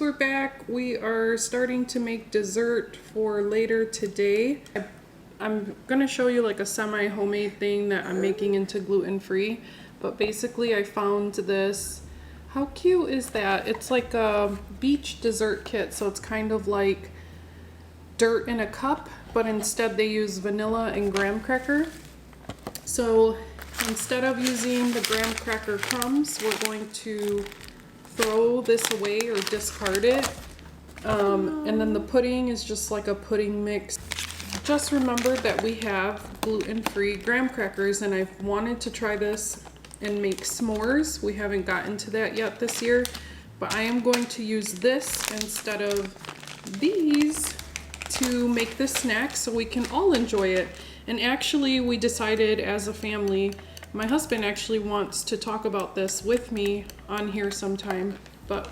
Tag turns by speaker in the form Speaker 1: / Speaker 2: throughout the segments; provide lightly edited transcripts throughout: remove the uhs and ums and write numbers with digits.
Speaker 1: we're back. We are starting to make dessert for later today. I'm gonna show you like a semi-homemade thing that I'm making into gluten-free, but basically I found this. How cute is that? It's like a beach dessert kit, so it's kind of like dirt in a cup, but instead they use vanilla and graham cracker. So instead of using the graham cracker crumbs, we're going to throw this away or discard it. And then the pudding is just like a pudding mix. Just remembered that we have gluten-free graham crackers, and I've wanted to try this and make s'mores. We haven't gotten to that yet this year, but I am going to use this instead of these to make this snack so we can all enjoy it. And actually we decided as a family, my husband actually wants to talk about this with me on here sometime, but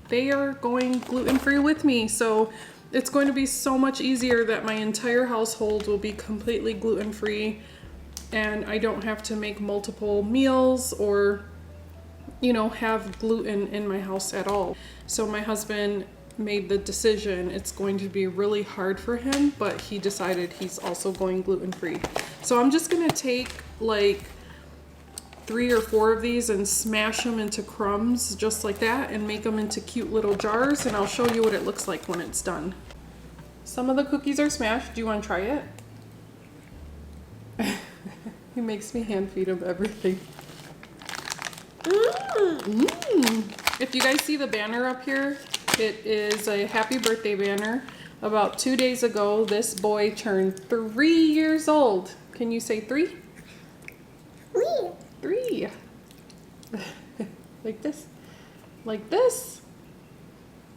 Speaker 1: they are going gluten-free with me, so it's going to be so much easier that my entire household will be completely gluten-free and I don't have to make multiple meals or, you know, have gluten in my house at all. So my husband made the decision. It's going to be really hard for him, but he decided he's also going gluten-free. So I'm just gonna take like 3 or 4 of these and smash them into crumbs just like that and make them into cute little jars, and I'll show you what it looks like when it's done. Some of the cookies are smashed. Do you want to try it? He makes me hand feed him everything. If you guys see the banner up here, it is a happy birthday banner. About 2 days ago, this boy turned 3 years old. Can you say 3? 3. Like this. Like this.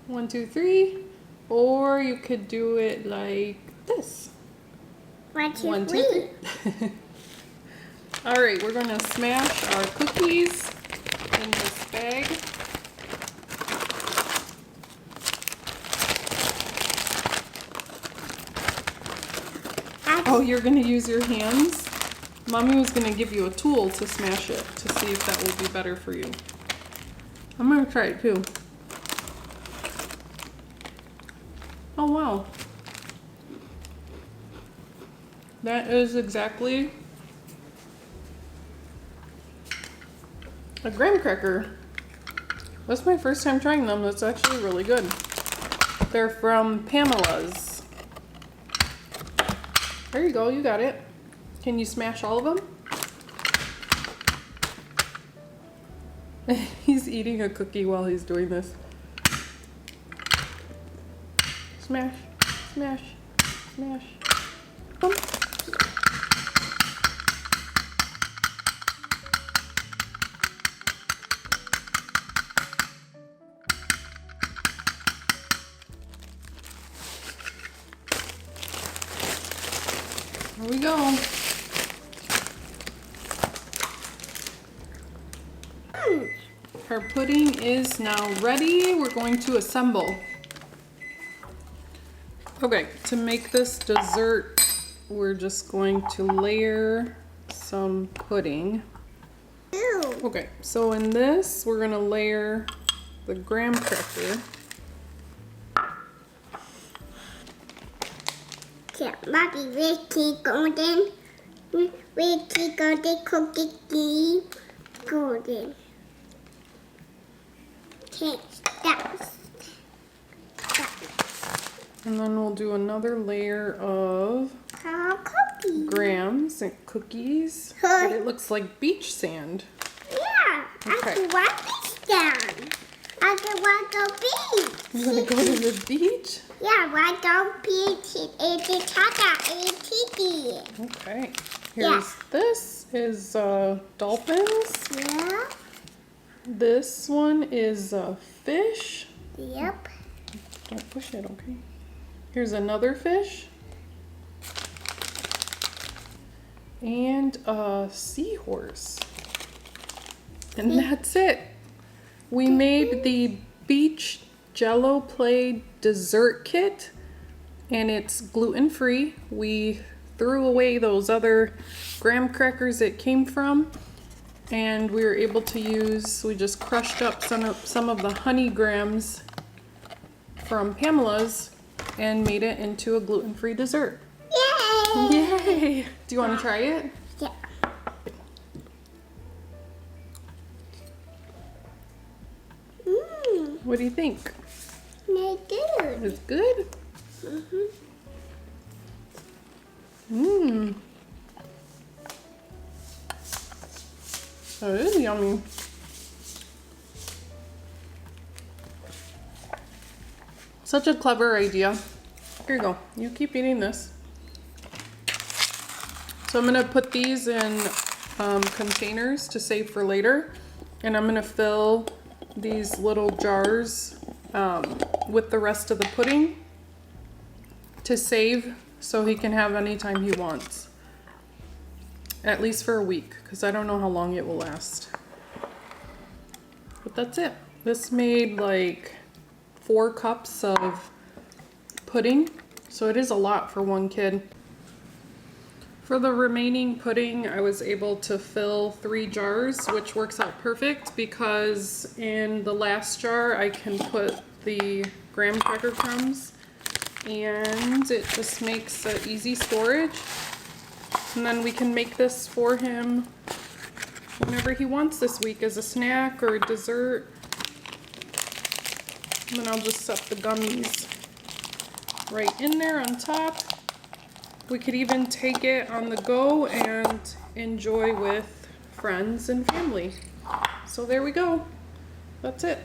Speaker 1: 1, 2, 3. Or you could do it like this.
Speaker 2: 1, 2,
Speaker 1: 1, 2, 3. All right, we're going to smash our cookies in this bag. Oh, you're going to use your hands? Mommy was going to give you a tool to smash it to see if that would be better for you. I'm going to try it too. Oh, wow. That is exactly a graham cracker. That's my first time trying them. That's actually really good. They're from Pamela's. There you go, you got it. Can you smash all of them? He's eating a cookie while he's doing this. Smash, smash, smash. Boom. Here we go. Our pudding is now ready. We're going to assemble. Okay, to make this dessert, we're just going to layer some pudding. Okay, so in this, we're gonna layer the graham cracker.
Speaker 2: Mommy, Ricky golden. Ricky golden cookie golden. Okay, that's.
Speaker 1: And then we'll do another layer of grahams and cookies. But it looks like beach sand.
Speaker 2: Yeah,
Speaker 1: Okay.
Speaker 2: I want this down. I want to go beach.
Speaker 1: You want to go to the beach?
Speaker 2: Yeah, I want to go beach in the Tata and Tiki.
Speaker 1: Okay.
Speaker 2: Yeah.
Speaker 1: Here's this is dolphins.
Speaker 2: Yeah.
Speaker 1: This one is fish.
Speaker 2: Yep.
Speaker 1: Don't push it, okay? Here's another fish. And a seahorse. And that's it. We made the beach Jello play dessert kit, and it's gluten-free. We threw away those other graham crackers it came from, and we were able to use, we just crushed up some of the honey grams from Pamela's and made it into a gluten-free dessert.
Speaker 2: Yay!
Speaker 1: Yay! Do you want to try it?
Speaker 2: Yeah.
Speaker 1: What do you think?
Speaker 2: They're good.
Speaker 1: It's good? Mmm. That is yummy. Such a clever idea. Here you go. You keep eating this. So I'm gonna put these in containers to save for later. And I'm gonna fill these little jars with the rest of the pudding to save so he can have anytime he wants. At least for a week, because I don't know how long it will last. But that's it. This made like 4 cups of pudding, so it is a lot for one kid. For the remaining pudding, I was able to fill 3 jars, which works out perfect because in the last jar I can put the graham cracker crumbs and it just makes easy storage. And then we can make this for him whenever he wants this week as a snack or a dessert. And then I'll just set the gummies right in there on top. We could even take it on the go and enjoy with friends and family. So there we go. That's it.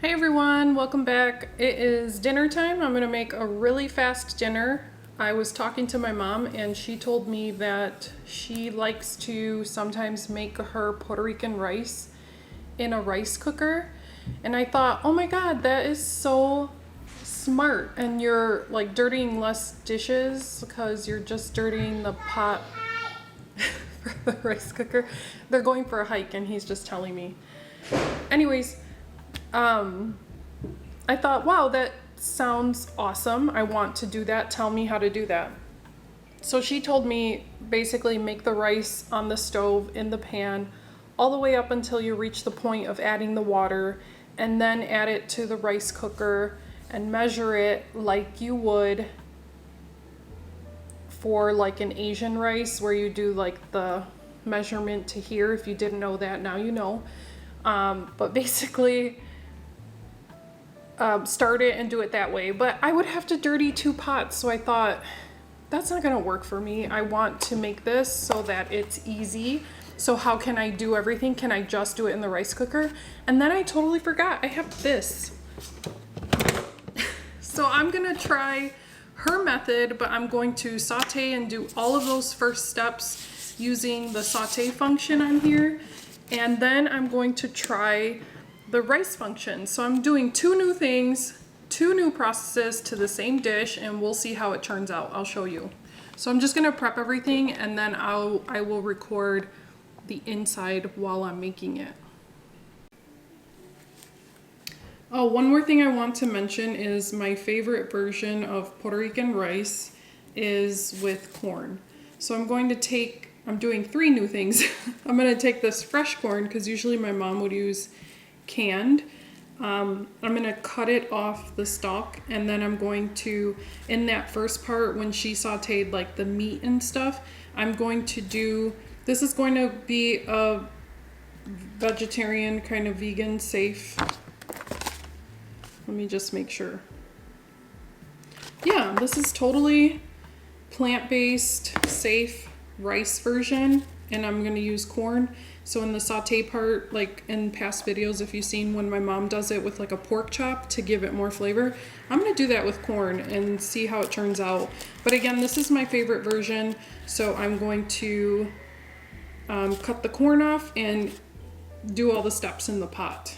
Speaker 1: Hey everyone, welcome back. It is dinner time. I'm gonna make a really fast dinner. I was talking to my mom and she told me that she likes to sometimes make her Puerto Rican rice in a rice cooker. And I thought, oh my God, that is so smart. And you're like dirtying less dishes because you're just dirtying the pot for the rice cooker. They're going for a hike and he's just telling me. Anyways, I thought, wow, that sounds awesome. I want to do that. Tell me how to do that. So she told me basically make the rice on the stove in the pan all the way up until you reach the point of adding the water, and then add it to the rice cooker and measure it like you would for like an Asian rice where you do like the measurement to here. If you didn't know that, now you know. But basically start it and do it that way. But I would have to dirty 2 pots, so I thought that's not gonna work for me. I want to make this so that it's easy. So how can I do everything? Can I just do it in the rice cooker? And then I totally forgot I have this. So I'm gonna try her method, but I'm going to saute and do all of those first steps using the saute function on here. And then I'm going to try the rice function. So I'm doing 2 new things, 2 new processes to the same dish, and we'll see how it turns out. I'll show you. So I'm just gonna prep everything and then I will record the inside while I'm making it. Oh, one more thing I want to mention is my favorite version of Puerto Rican rice is with corn. So I'm doing 3 new things. I'm gonna take this fresh corn because usually my mom would use canned. I'm gonna cut it off the stalk, and then I'm going to, in that first part when she sauteed like the meat and stuff, I'm going to do, this is going to be a vegetarian kind of vegan safe. Let me just make sure. Yeah, this is totally plant-based safe rice version, and I'm gonna use corn. So in the saute part, like in past videos, if you've seen when my mom does it with like a pork chop to give it more flavor, I'm gonna do that with corn and see how it turns out. But again, this is my favorite version, so I'm going to cut the corn off and do all the steps in the pot.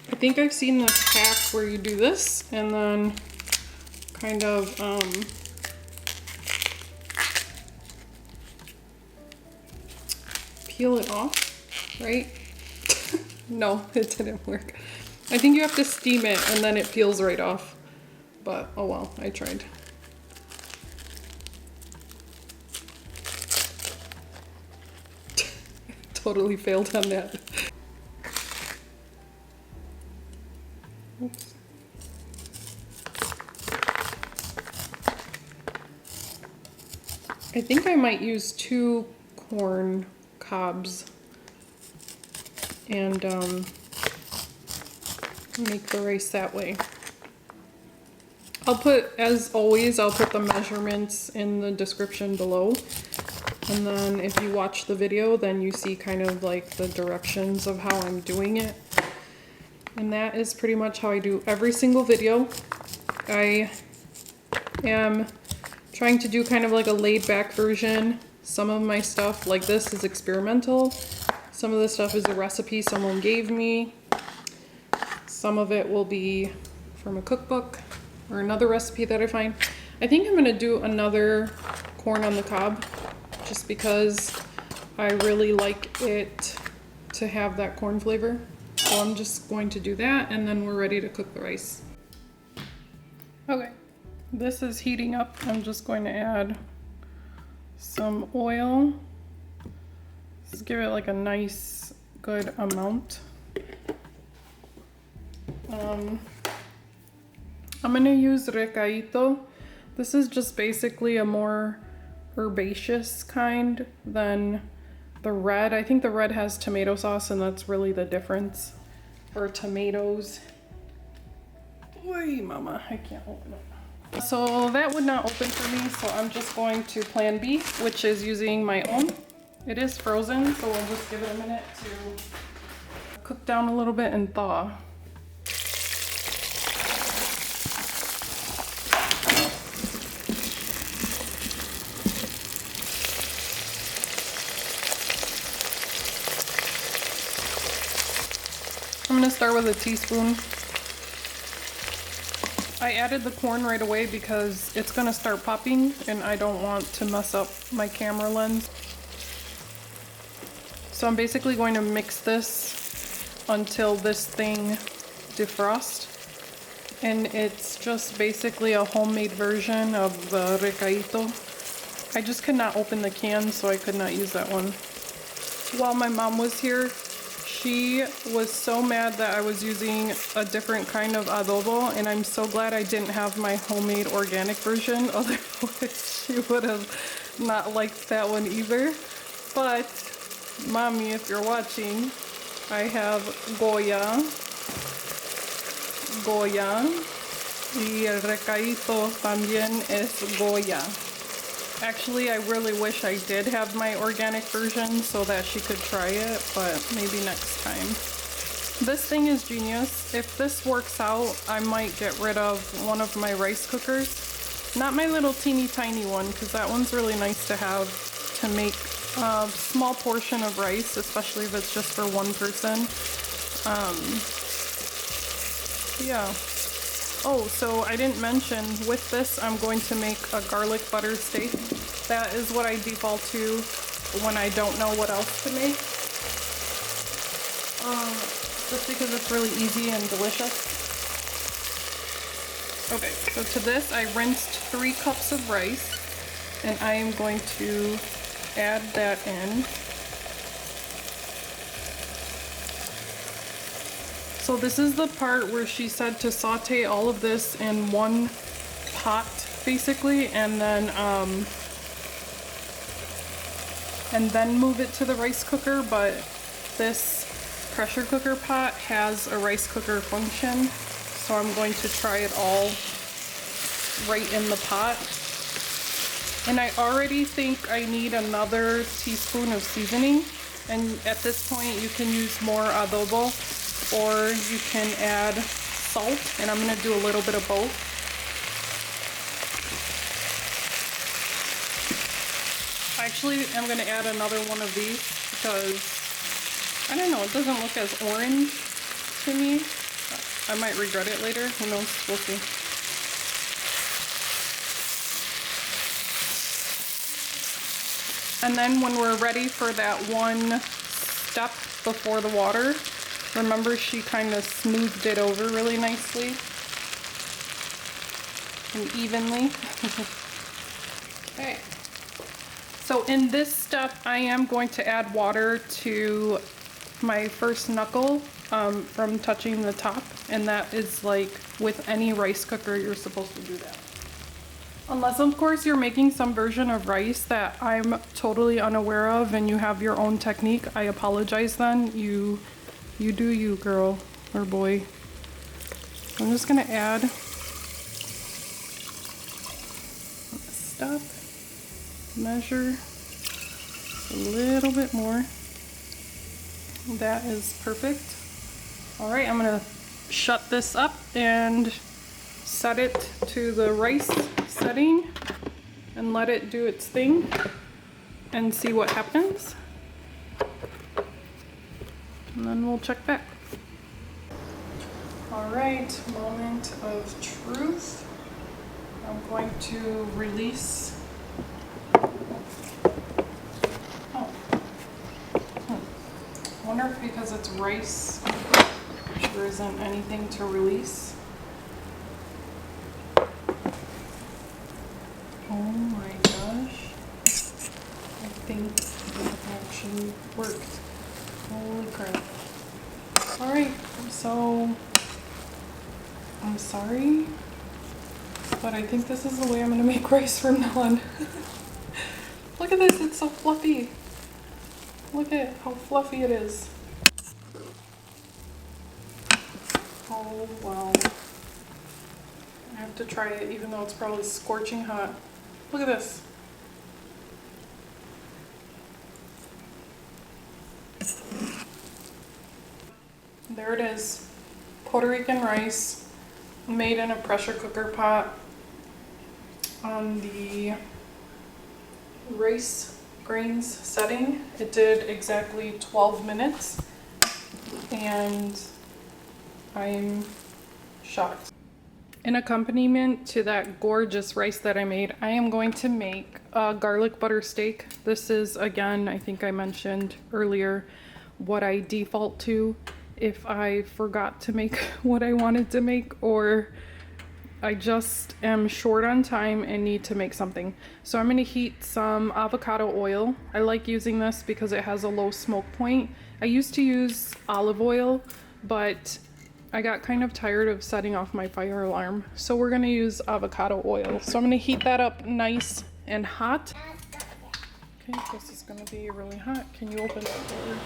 Speaker 1: I think I've seen this hack where you do this and then kind of peel it off, right? No, it didn't work. I think you have to steam it and then it peels right off. But oh well, I tried. totally failed on that. Oops. I think I might use 2 corn cobs and make the rice that way. I'll put, as always, I'll put the measurements in the description below. And then if you watch the video, then you see kind of like the directions of how I'm doing it. And that is pretty much how I do every single video. I am trying to do kind of like a laid back version. Some of my stuff like this is experimental. Some of the stuff is a recipe someone gave me. Some of it will be from a cookbook or another recipe that I find. I think I'm gonna do another corn on the cob just because I really like it to have that corn flavor. So I'm just going to do that and then we're ready to cook the rice. Okay, this is heating up. I'm just going to add some oil. Just give it like a nice, good amount. I'm gonna use recaito. This is just basically a more herbaceous kind than the red. I think the red has tomato sauce and that's really the difference. Or tomatoes. Oy, mama, I can't open it. So that would not open for me, so I'm just going to plan B, which is using my own. It is frozen, so we'll just give it a minute to cook down a little bit and thaw. I'm gonna start with a teaspoon. I added the corn right away because it's gonna start popping and I don't want to mess up my camera lens. So I'm basically going to mix this until this thing defrosts. And it's just basically a homemade version of the recaito. I just could not open the can, so I could not use that one. While my mom was here, she was so mad that I was using a different kind of adobo, and I'm so glad I didn't have my homemade organic version, otherwise she would have not liked that one either. But, Mommy, if you're watching, I have Goya, y el recaito también es Goya. Actually, I really wish I did have my organic version so that she could try it, but maybe next time. This thing is genius. If this works out, I might get rid of one of my rice cookers. Not my little teeny tiny one, because that one's really nice to have to make a small portion of rice, especially if it's just for one person. Yeah. Oh, so I didn't mention, with this I'm going to make a garlic butter steak. That is what I default to when I don't know what else to make. Just because it's really easy and delicious. Okay, so to this I rinsed 3 cups of rice and I am going to add that in. So this is the part where she said to saute all of this in one pot, basically, and then move it to the rice cooker, but this pressure cooker pot has a rice cooker function, so I'm going to try it all right in the pot. And I already think I need another teaspoon of seasoning, and at this point you can use more adobo, or you can add salt, and I'm going to do a little bit of both. Actually, I'm going to add another one of these because, I don't know, it doesn't look as orange to me. I might regret it later, who knows, we'll see. And then when we're ready for that one step before the water, remember, she kind of smoothed it over really nicely and evenly. Okay, So in this step, I am going to add water to my first knuckle from touching the top, and that is like with any rice cooker, you're supposed to do that. Unless of course you're making some version of rice that I'm totally unaware of and you have your own technique, I apologize then. You do you, girl or boy. I'm just gonna add stuff, measure a little bit more. That is perfect. All right, I'm gonna shut this up and set it to the rice setting and let it do its thing and see what happens. And then we'll check back. All right, moment of truth. I'm going to release. Oh. I wonder if because it's rice, there isn't anything to release. Oh my gosh. I think that actually worked. Holy crap. Alright, so I'm sorry, but I think this is the way I'm gonna make rice from now on. Look at this, it's so fluffy. Look at how fluffy it is. Oh wow. I have to try it even though it's probably scorching hot. Look at this. There it is. Puerto Rican rice made in a pressure cooker pot on the rice grains setting. It did exactly 12 minutes and I'm shocked. In accompaniment to that gorgeous rice that I made, I am going to make a garlic butter steak. This is, again, I think I mentioned earlier, what I default to if I forgot to make what I wanted to make or I just am short on time and need to make something. So I'm going to heat some avocado oil. I like using this because it has a low smoke point. I used to use olive oil, but I got kind of tired of setting off my fire alarm. So we're going to use avocado oil. So I'm going to heat that up nice and hot. Okay, this is going to be really hot. Can you open that door?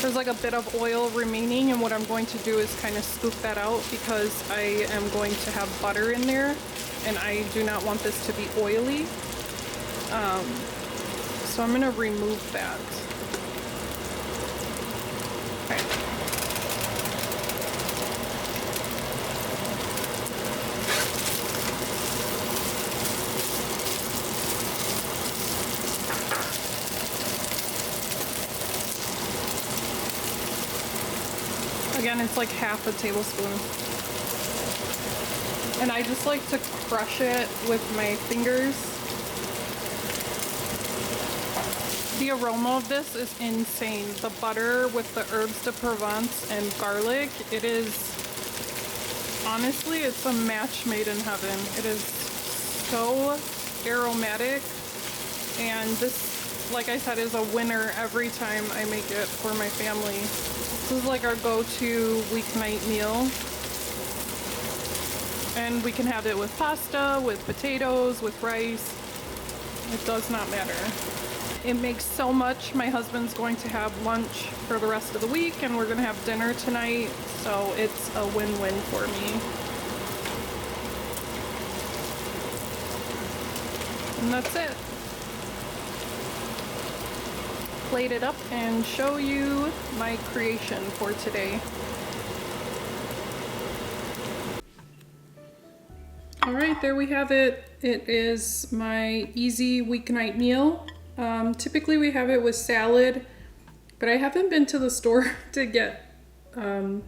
Speaker 1: There's like a bit of oil remaining, and what I'm going to do is kind of scoop that out because I am going to have butter in there and I do not want this to be oily. So I'm going to remove that. Okay. Again, it's like half a tablespoon. And I just like to crush it with my fingers. The aroma of this is insane. The butter with the herbs de Provence and garlic, it is, honestly, it's a match made in heaven. It is so aromatic, and this, like I said, is a winner every time I make it for my family. This is like our go-to weeknight meal. And we can have it with pasta, with potatoes, with rice. It does not matter. It makes so much. My husband's going to have lunch for the rest of the week and we're gonna have dinner tonight. So it's a win-win for me. And that's it. Plate it up and show you my creation for today. All right, there we have it. It is my easy weeknight meal. Typically we have it with salad, but I haven't been to the store to get a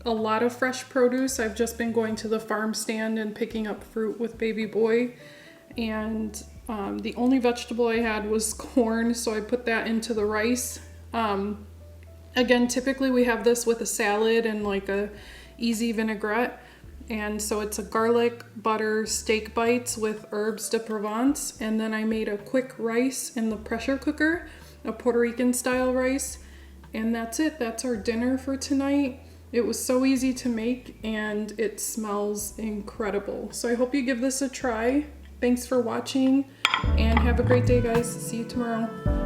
Speaker 1: lot of fresh produce. I've just been going to the farm stand and picking up fruit with baby boy. And the only vegetable I had was corn, so I put that into the rice. Again, typically we have this with a salad and like a easy vinaigrette. And so it's a garlic butter steak bites with herbs de Provence. And then I made a quick rice in the pressure cooker, a Puerto Rican style rice. And that's it. That's our dinner for tonight. It was so easy to make and it smells incredible. So I hope you give this a try. Thanks for watching and have a great day, guys. See you tomorrow.